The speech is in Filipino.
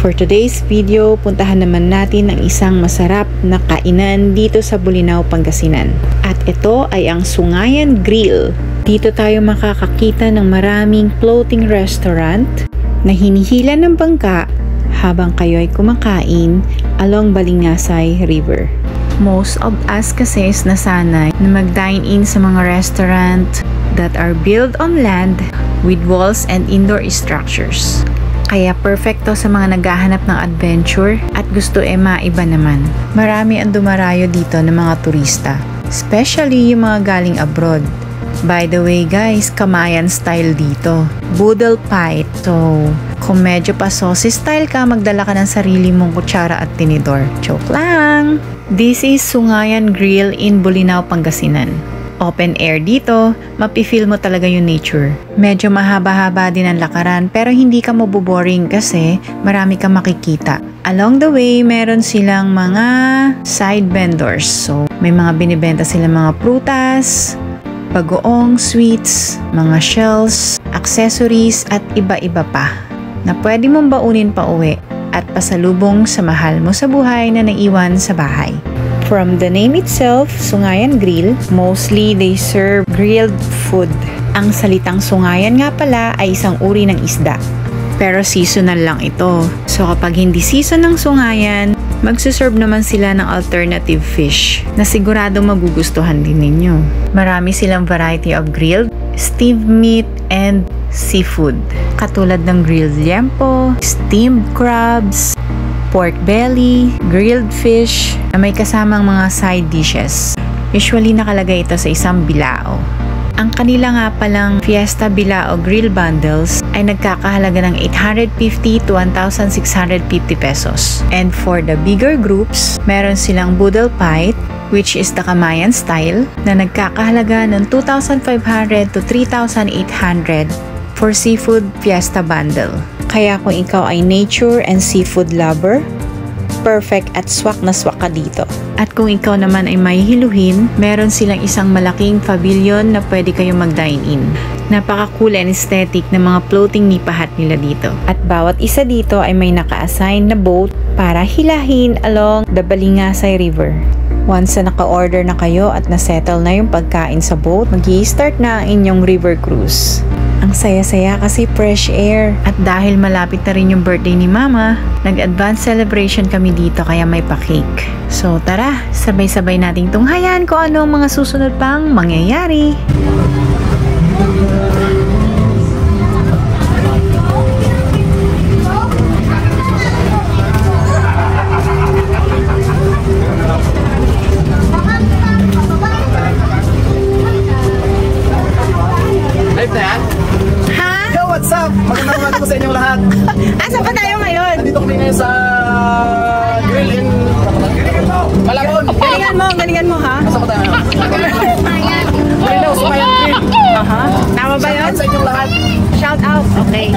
For today's video, puntahan naman natin ang isang masarap na kainan dito sa Bolinao, Pangasinan. At ito ay ang Sungayan Grill. Dito tayo makakakita ng maraming floating restaurant na hinihila ng bangka habang kayo ay kumakain along Balingasay River. Most of us kasi is nasanay na mag-dine-in sa mga restaurant that are built on land with walls and indoor structures. Kaya perfecto sa mga naghahanap ng adventure at gusto maiba naman. Marami ang dumarayo dito ng mga turista, especially yung mga galing abroad. By the way guys, Kamayan style dito. Boodle pie. So, kung medyo pa saucy style ka, magdala ka ng sarili mong kutsara at tinidor. Joke lang! This is Sungayan Grill in Bolinao, Pangasinan. Open air dito, mapifeel mo talaga yung nature. Medyo mahaba-haba din ang lakaran pero hindi ka maboboring kasi marami kang makikita. Along the way, meron silang mga side vendors. So, may mga binibenta silang mga prutas, bagoong, sweets, mga shells, accessories at iba-iba pa na pwede mong baunin pa uwi at pasalubong sa mahal mo sa buhay na naiwan sa bahay. From the name itself, Sungayan Grill, mostly they serve grilled food. Ang salitang sungayan nga pala ay isang uri ng isda. Pero seasonal lang ito. So kapag hindi season ng sungayan, magsuserve naman sila ng alternative fish na sigurado magugustuhan din ninyo. Marami silang variety of grilled, steamed meat, and seafood. Katulad ng grilled liempo, steamed crabs, pork belly, grilled fish, na may kasamang mga side dishes. Usually nakalagay ito sa isang bilao. Ang kanila nga palang Fiesta Bilao Grill Bundles ay nagkakahalaga ng 850 to 1,650 pesos. And for the bigger groups, meron silang Boodle Pie, which is the Kamayan style, na nagkakahalaga ng 2,500 to 3,800 for Seafood Fiesta Bundle. Kaya kung ikaw ay nature and seafood lover, perfect at swak na swak ka dito. At kung ikaw naman ay may hiluhin, meron silang isang malaking pavilion na pwede kayong mag-dine-in. Napaka-cool and aesthetic na mga floating nipahat nila dito. At bawat isa dito ay may naka-assign na boat para hilahin along the Balingasay River. Once na naka-order na kayo at na-settle na yung pagkain sa boat, mag-i-start na ang inyong river cruise. Ang saya-saya kasi fresh air. At dahil malapit na rin yung birthday ni Mama, nag-advance celebration kami dito kaya may pa-cake. So tara, sabay-sabay nating tunghayan kung ano ang mga susunod pang mangyayari. What's up? Magandang umaga po sa inyong lahat. Asa pa tayo ngayon? Nandito kami ngayon sa grill in Malabon. Galingan mo ha? Asa pa tayo ngayon? Bolinao, Sungayan Grill. Tama ba yun? Sa inyong lahat. Shout out. Okay.